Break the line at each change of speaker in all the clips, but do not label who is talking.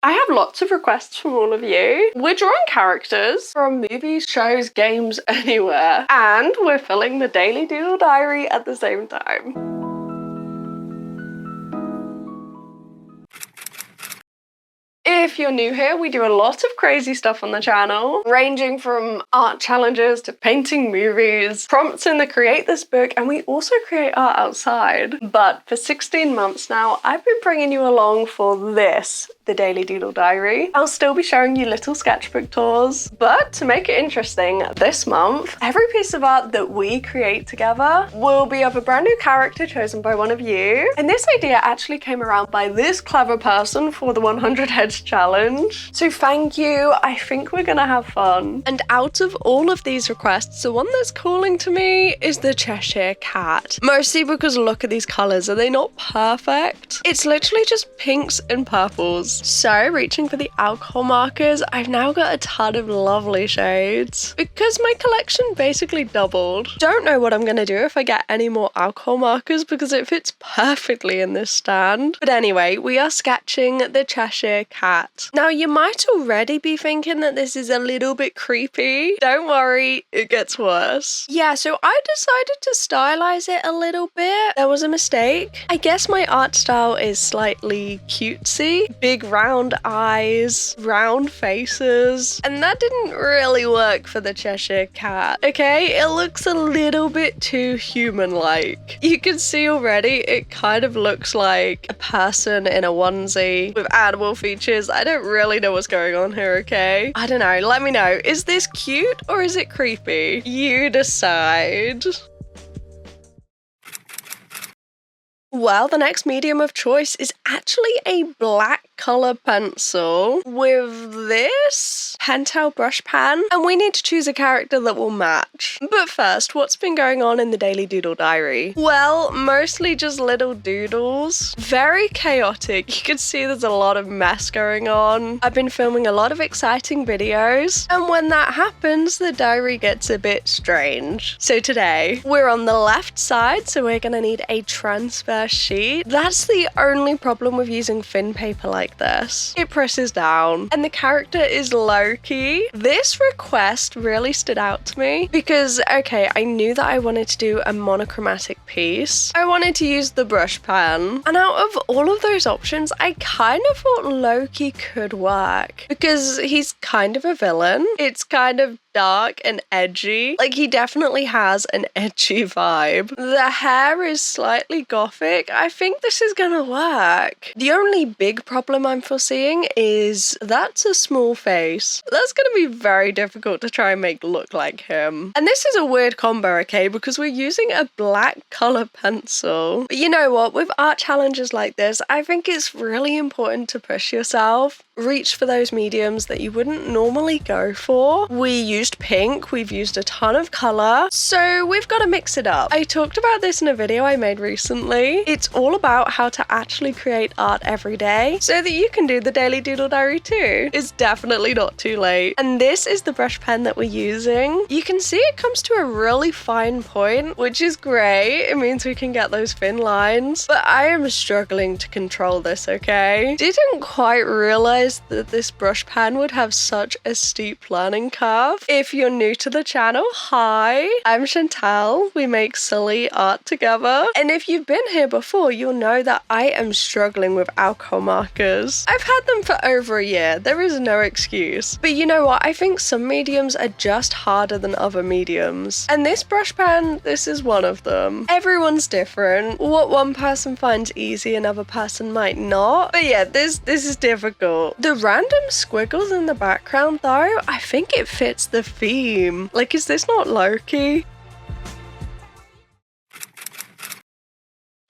I have lots of requests from all of you. We're drawing characters from movies, shows, games, anywhere. And we're filling the Daily Doodle Diary at the same time. If you're new here, we do a lot of crazy stuff on the channel, ranging from art challenges to painting movies, prompts in the Create This book, and we also create art outside. But for 16 months now, I've been bringing you along for this, the Daily Doodle Diary. I'll still be showing you little sketchbook tours, but to make it interesting, this month, every piece of art that we create together will be of a brand new character chosen by one of you. And this idea actually came around by this clever person for the 100 Heads challenge. So thank you, I think we're gonna have fun. And out of all of these requests, the one that's calling to me is the Cheshire Cat. Mostly because look at these colors, are they not perfect? It's literally just pinks and purples. So reaching for the alcohol markers, I've now got a ton of lovely shades because my collection basically doubled. Don't know what I'm gonna do if I get any more alcohol markers because it fits perfectly in this stand. But anyway, we are sketching the Cheshire Cat. Now you might already be thinking that this is a little bit creepy. Don't worry, it gets worse. Yeah, so I decided to stylize it a little bit. There was a mistake. I guess my art style is slightly cutesy. Big round eyes, round faces, and that didn't really work for the Cheshire Cat. Okay, it looks a little bit too human-like. You can see already it kind of looks like a person in a onesie with animal features. I don't really know what's going on here, okay? I don't know, let me know. Is this cute or is it creepy? You decide. Well, the next medium of choice is actually a black color pencil with this Pentel brush pen, and we need to choose a character that will match. But first, what's been going on in the Daily Doodle Diary? Well, mostly just little doodles. Very chaotic. You can see there's a lot of mess going on. I've been filming a lot of exciting videos, and when that happens, the diary gets a bit strange. So today, we're on the left side, so we're gonna need a transfer sheet. That's the only problem with using thin paper like this. It presses down and the character is Loki. This request really stood out to me because, okay, I knew that I wanted to do a monochromatic piece. I wanted to use the brush pen, and out of all of those options, I kind of thought Loki could work because he's kind of a villain. It's kind of dark and edgy. Like, he definitely has an edgy vibe. The hair is slightly gothic. I think this is gonna work. The only big problem I'm foreseeing is that's a small face. That's gonna be very difficult to try and make look like him. And this is a weird combo, okay, because we're using a black color pencil. But you know what? With art challenges like this, I think it's really important to push yourself. Reach for those mediums that you wouldn't normally go for. We used pink, we've used a ton of color, so we've got to mix it up. I talked about this in a video I made recently. It's all about how to actually create art every day so that you can do the Daily Doodle Diary too. It's definitely not too late. And this is the brush pen that we're using. You can see it comes to a really fine point, which is great. It means we can get those thin lines, but I am struggling to control this, okay? Didn't quite realize that this brush pen would have such a steep learning curve. If you're new to the channel, hi, I'm Chantelle. We make silly art together. And if you've been here before, you'll know that I am struggling with alcohol markers. I've had them for over a year. There is no excuse. But you know what? I think some mediums are just harder than other mediums. And this brush pen, this is one of them. Everyone's different. What one person finds easy, another person might not. But yeah, this is difficult. The random squiggles in the background though, I think it fits the theme. Like, is this not Loki?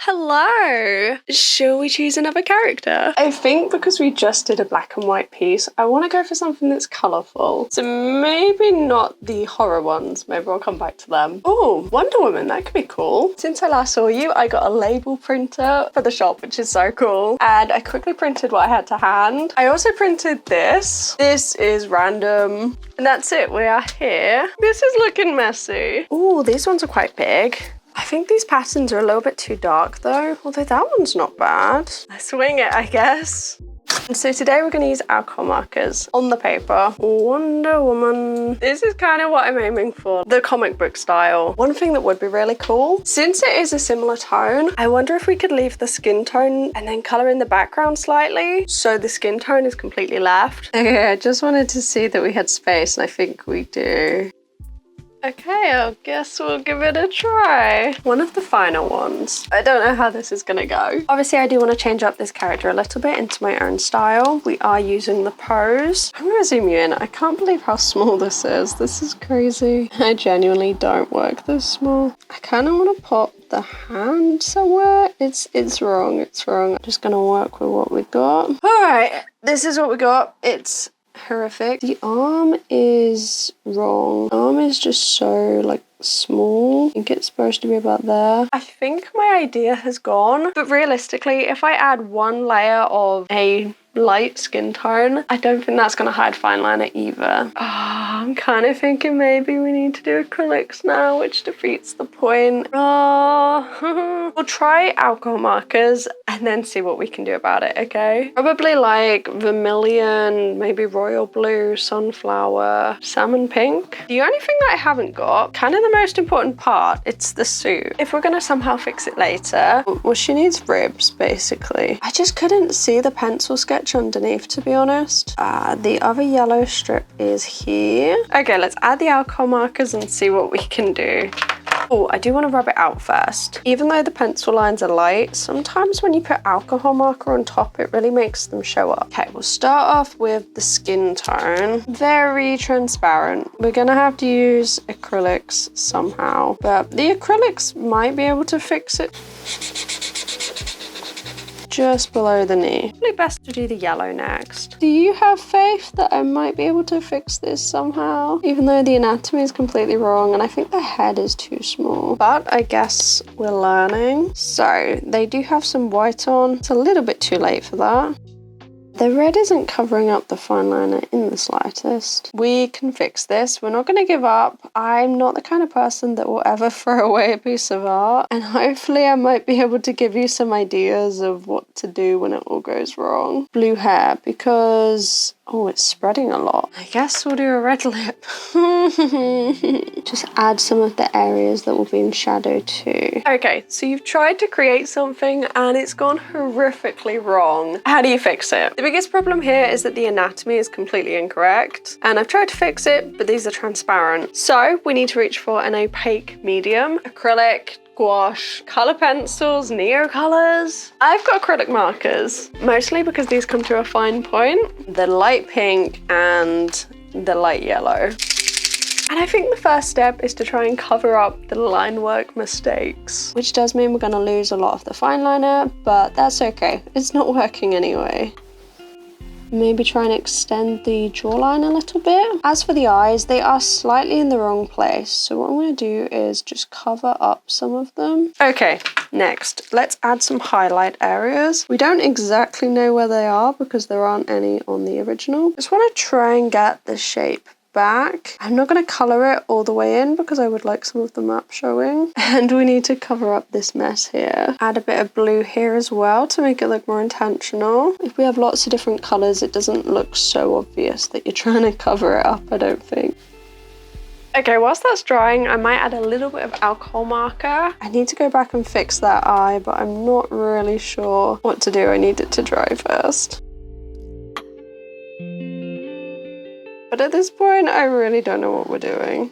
Hello! Shall we choose another character? I think because we just did a black and white piece, I want to go for something that's colourful. So maybe not the horror ones, maybe I'll come back to them. Oh, Wonder Woman, that could be cool. Since I last saw you, I got a label printer for the shop, which is so cool. And I quickly printed what I had to hand. I also printed this. This is random. And that's it, we are here. This is looking messy. Oh, these ones are quite big. I think these patterns are a little bit too dark though, although that one's not bad. I swing it, I guess. And so today we're going to use alcohol markers on the paper. Wonder Woman. This is kind of what I'm aiming for, the comic book style. One thing that would be really cool, since it is a similar tone, I wonder if we could leave the skin tone and then color in the background slightly so the skin tone is completely left. Okay, I just wanted to see that we had space, and I think we do. Okay, I guess we'll give it a try. One of the final ones. I don't know how this is gonna go. Obviously, I do want to change up this character a little bit into my own style. We are using the pose. I'm gonna zoom you in. I can't believe how small this is. This is crazy. I genuinely don't work this small. I kind of want to pop the hand somewhere. It's wrong. It's wrong. I'm just gonna work with what we got. All right, this is what we got. It's horrific. The arm is wrong. Arm is just so like small. I think it's supposed to be about there. I think my idea has gone, but realistically, if I add one layer of a light skin tone, I don't think that's going to hide fine liner either. I'm kind of thinking maybe we need to do acrylics now, which defeats the point. We'll try alcohol markers and then see what we can do about it, okay? Probably like vermilion, maybe royal blue, sunflower, salmon pink. The only thing that I haven't got, kind of the most important part, it's the suit. If we're going to somehow fix it later, well, she needs ribs, basically. I just couldn't see the pencil sketch underneath, to be honest. The other yellow strip is here. Okay, let's add the alcohol markers and see what we can do. Oh, I do want to rub it out first. Even though the pencil lines are light, sometimes when you put alcohol marker on top, it really makes them show up. Okay, we'll start off with the skin tone. Very transparent. We're gonna have to use acrylics somehow, but the acrylics might be able to fix it. Just below the knee. Probably best to do the yellow next. Do you have faith that I might be able to fix this somehow? Even though the anatomy is completely wrong and I think the head is too small. But I guess we're learning. So they do have some white on. It's a little bit too late for that. The red isn't covering up the fine liner in the slightest. We can fix this. We're not going to give up. I'm not the kind of person that will ever throw away a piece of art. And hopefully I might be able to give you some ideas of what to do when it all goes wrong. Blue hair, because... oh, it's spreading a lot. I guess we'll do a red lip. Just add some of the areas that will be in shadow too. Okay, so you've tried to create something and it's gone horrifically wrong. How do you fix it? The biggest problem here is that the anatomy is completely incorrect. And I've tried to fix it, but these are transparent. So we need to reach for an opaque medium, acrylic, gouache, color pencils, neocolors. I've got acrylic markers, mostly because these come to a fine point. The light pink and the light yellow. And I think the first step is to try and cover up the line work mistakes, which does mean we're gonna lose a lot of the fine liner, but that's okay. It's not working anyway. Maybe try and extend the jawline a little bit. As for the eyes, they are slightly in the wrong place. So what I'm going to do is just cover up some of them. Okay, next, let's add some highlight areas. We don't exactly know where they are because there aren't any on the original. Just want to try and get the shape back. I'm not going to color it all the way in because I would like some of the map showing. And we need to cover up this mess here. Add a bit of blue here as well to make it look more intentional. If we have lots of different colors, it doesn't look so obvious that you're trying to cover it up, I don't think. Okay, whilst that's drying, I might add a little bit of alcohol marker. I need to go back and fix that eye, but I'm not really sure what to do. I need it to dry first. But at this point, I really don't know what we're doing.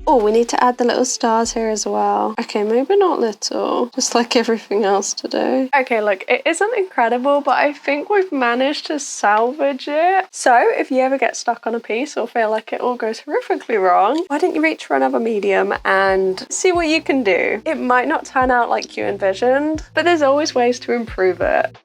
Oh, we need to add the little stars here as well. Okay, maybe not little, just like everything else today. Okay, look, it isn't incredible, but I think we've managed to salvage it. So if you ever get stuck on a piece or feel like it all goes horrifically wrong, why don't you reach for another medium and see what you can do? It might not turn out like you envisioned, but there's always ways to improve it.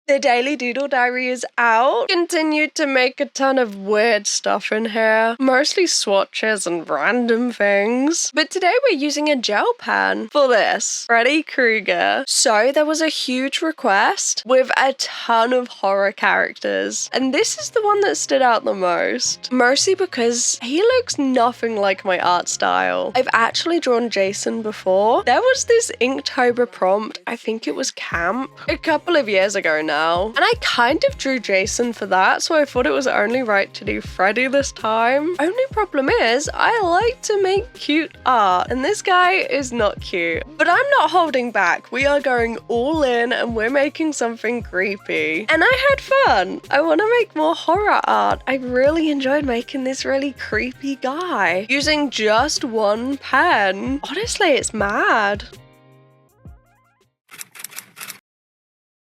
The Daily Doodle Diary is out. Continued to make a ton of weird stuff in here. Mostly swatches and random things. But today we're using a gel pen for this. Freddy Krueger. So there was a huge request with a ton of horror characters. And this is the one that stood out the most. Mostly because he looks nothing like my art style. I've actually drawn Jason before. There was this Inktober prompt, I think it was Camp, a couple of years ago now. And I kind of drew Jason for that, so I thought it was only right to do Freddy this time. Only problem is, I like to make cute art, and this guy is not cute. But I'm not holding back. We are going all in, and we're making something creepy. And I had fun. I want to make more horror art. I really enjoyed making this really creepy guy using just one pen. Honestly, it's mad.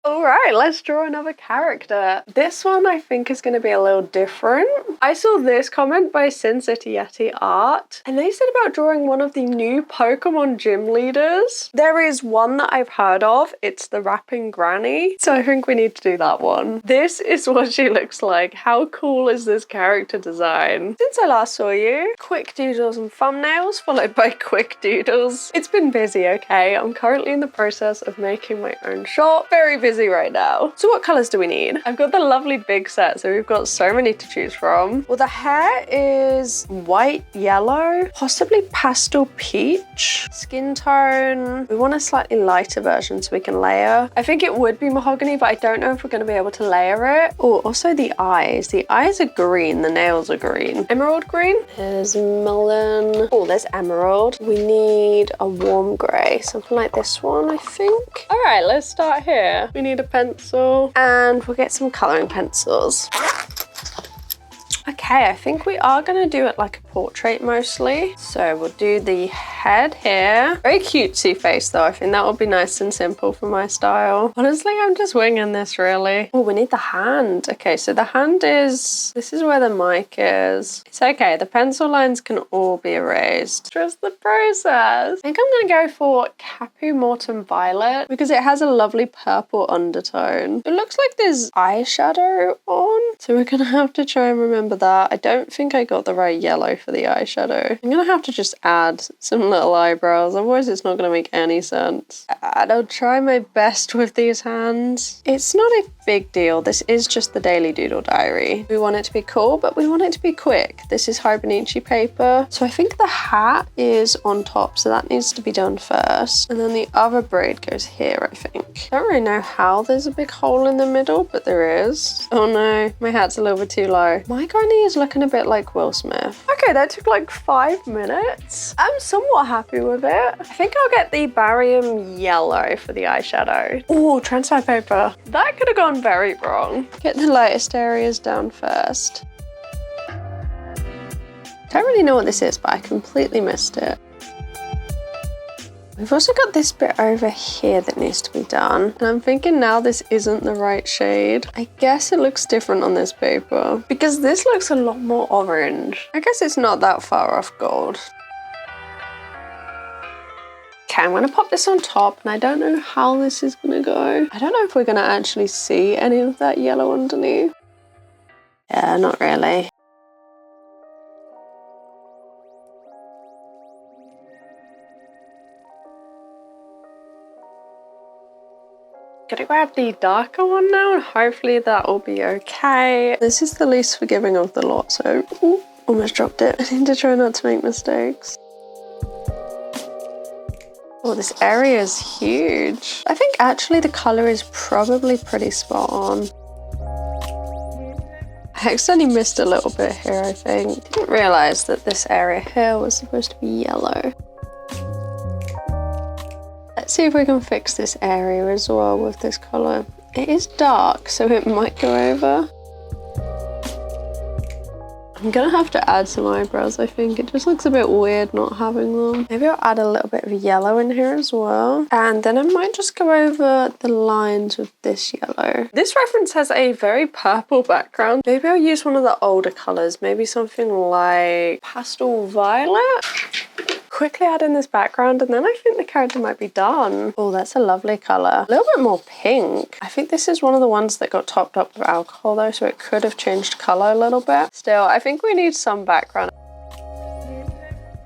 Alright, let's draw another character. This one I think is going to be a little different. I saw this comment by Sin City Yeti Art, and they said about drawing one of the new Pokemon gym leaders. There is one that I've heard of. It's the Rapping Granny, so I think we need to do that one. This is what she looks like. How cool is this character design? Since I last saw you, quick doodles and thumbnails followed by quick doodles. It's been busy, okay? I'm currently in the process of making my own shop. Very busy right now. So what colors do we need? I've got the lovely big set, so we've got so many to choose from. Well, the hair is white, yellow, possibly pastel peach. Skin tone, we want a slightly lighter version so we can layer. I think it would be mahogany, but I don't know if we're going to be able to layer it. Oh, also the eyes. The eyes are green, the nails are green. Emerald green. There's melon. Oh, there's emerald. We need a warm gray, something like this one, I think. All right, let's start here. We need a pencil and we'll get some coloring pencils. Okay, I think we are going to do it like a portrait mostly. So we'll do the head here. Very cutesy face though. I think that would be nice and simple for my style. Honestly, I'm just winging this really. Oh, we need the hand. Okay, so the hand is, this is where the mic is. It's okay, the pencil lines can all be erased. Trust the process. I think I'm going to go for Capu Mortem Violet because it has a lovely purple undertone. It looks like there's eyeshadow on, so we're going to have to try and remember that. I don't think I got the right yellow for the eyeshadow. I'm gonna have to just add some little eyebrows, otherwise it's not gonna make any sense. And I'll try my best with these hands. It's not a big deal. This is just the Daily Doodle Diary. We want it to be cool, but we want it to be quick. This is Hibernacci paper. So I think the hat is on top, so that needs to be done first. And then the other braid goes here, I think. I don't really know how there's a big hole in the middle, but there is. Oh no, my hat's a little bit too low. My granny is looking a bit like Will Smith. Okay, that took like 5 minutes. I'm somewhat happy with it. I think I'll get the barium yellow for the eyeshadow. Oh, transfer paper. That could have gone very wrong. Get the lightest areas down first. Don't really know what this is, but I completely missed it. We've also got this bit over here that needs to be done. And I'm thinking now this isn't the right shade. I guess it looks different on this paper because this looks a lot more orange. I guess it's not that far off gold. Okay, I'm gonna pop this on top and I don't know how this is gonna go. I don't know if we're gonna actually see any of that yellow underneath. Yeah, not really. Gonna grab the darker one now and hopefully that will be okay. This is the least forgiving of the lot, so ooh, almost dropped it. I need to try not to make mistakes. Oh, this area is huge. I think actually the colour is probably pretty spot on. I accidentally missed a little bit here, I think. Didn't realise that this area here was supposed to be yellow. Let's see if we can fix this area as well with this colour. It is dark, so it might go over. I'm gonna have to add some eyebrows, I think. It just looks a bit weird not having them. Maybe I'll add a little bit of yellow in here as well. And then I might just go over the lines with this yellow. This reference has a very purple background. Maybe I'll use one of the older colours. Maybe something like pastel violet. quickly add in this background and then I think the character might be done. Oh, that's a lovely colour. A little bit more pink. I think this is one of the ones that got topped up with alcohol though, so it could have changed colour a little bit. Still, I think we need some background.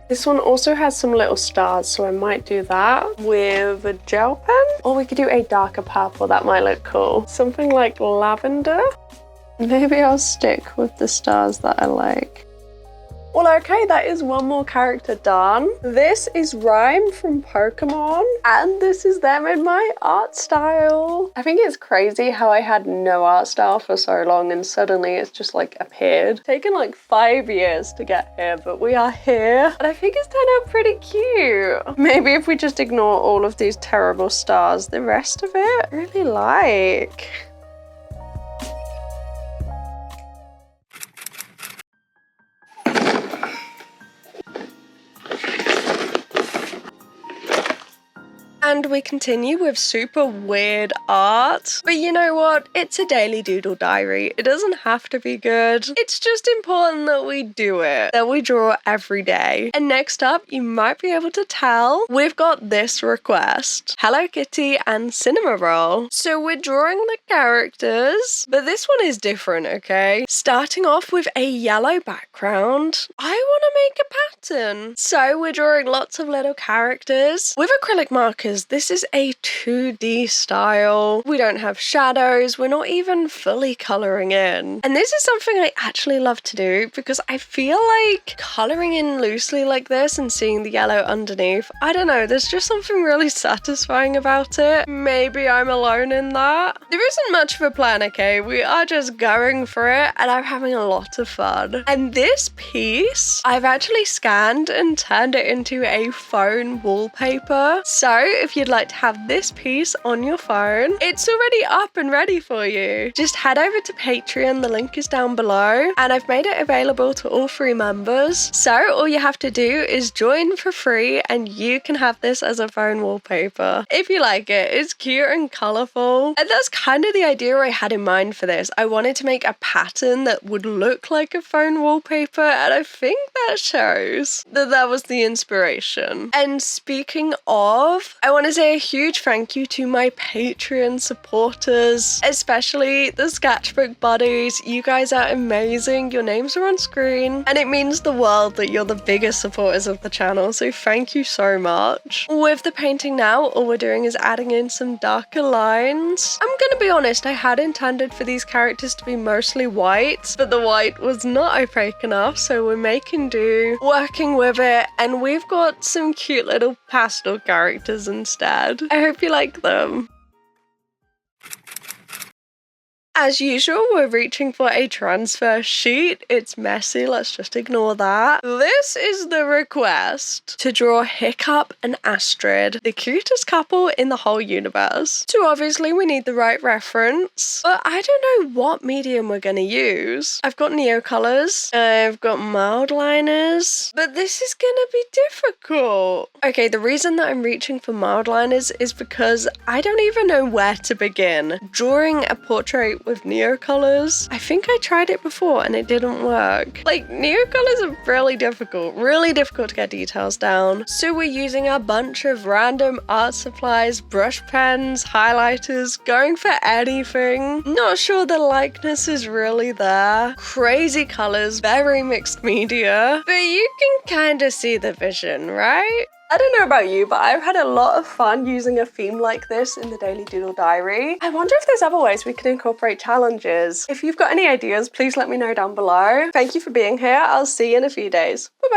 This one also has some little stars, so I might do that with a gel pen. Or we could do a darker purple, that might look cool. Something like lavender. Maybe I'll stick with the stars that I like. Well, okay, that is one more character done. This is Rhyme from Pokémon, and this is them in my art style. I think it's crazy how I had no art style for so long and suddenly it's just like appeared. Taken like 5 years to get here, but we are here. And I think it's turned out pretty cute. Maybe if we just ignore all of these terrible stars, the rest of it I really like. And we continue with super weird art. But you know what? It's a daily doodle diary. It doesn't have to be good. It's just important that we do it, that we draw every day. And next up, you might be able to tell, we've got this request. Hello Kitty and Cinema Roll. So we're drawing the characters, but this one is different, okay? Starting off with a yellow background, I want to make a pattern. So we're drawing lots of little characters with acrylic markers. This is a 2D style. We don't have shadows. We're not even fully coloring in. And this is something I actually love to do because I feel like coloring in loosely like this and seeing the yellow underneath, I don't know, there's just something really satisfying about it. Maybe I'm alone in that. There isn't much of a plan, okay? We are just going for it and I'm having a lot of fun. And this piece, I've actually scanned and turned it into a phone wallpaper. So if you'd like to have this piece on your phone, it's already up and ready for you. Just head over to Patreon, the link is down below, and I've made it available to all free members. So all you have to do is join for free and you can have this as a phone wallpaper. If you like it, it's cute and colourful. And that's kind of the idea I had in mind for this. I wanted to make a pattern that would look like a phone wallpaper, and I think that shows that was the inspiration. And speaking of, I want to say a huge thank you to my Patreon supporters, especially the sketchbook buddies. You guys are amazing. Your names are on screen and it means the world that you're the biggest supporters of the channel, so thank you so much. With the painting now, all we're doing is adding in some darker lines. I'm gonna be honest, I had intended for these characters to be mostly white, but the white was not opaque enough, so we're making do, working with it, and we've got some cute little pastel characters instead. I hope you like them. As usual, we're reaching for a transfer sheet. It's messy, let's just ignore that. This is the request to draw Hiccup and Astrid, the cutest couple in the whole universe. So obviously we need the right reference, but I don't know what medium we're gonna use. I've got neocolors, I've got mild liners, but this is gonna be difficult. Okay, the reason that I'm reaching for mild liners is because I don't even know where to begin. Drawing a portrait with neocolors, I think I tried it before and it didn't work. Like, neocolors are really difficult to get details down. So we're using a bunch of random art supplies, brush pens, highlighters, going for anything. Not sure the likeness is really there. Crazy colors, very mixed media, but you can kind of see the vision, right? I don't know about you, but I've had a lot of fun using a theme like this in the Daily Doodle Diary. I wonder if there's other ways we can incorporate challenges. If you've got any ideas, please let me know down below. Thank you for being here. I'll see you in a few days. Bye bye.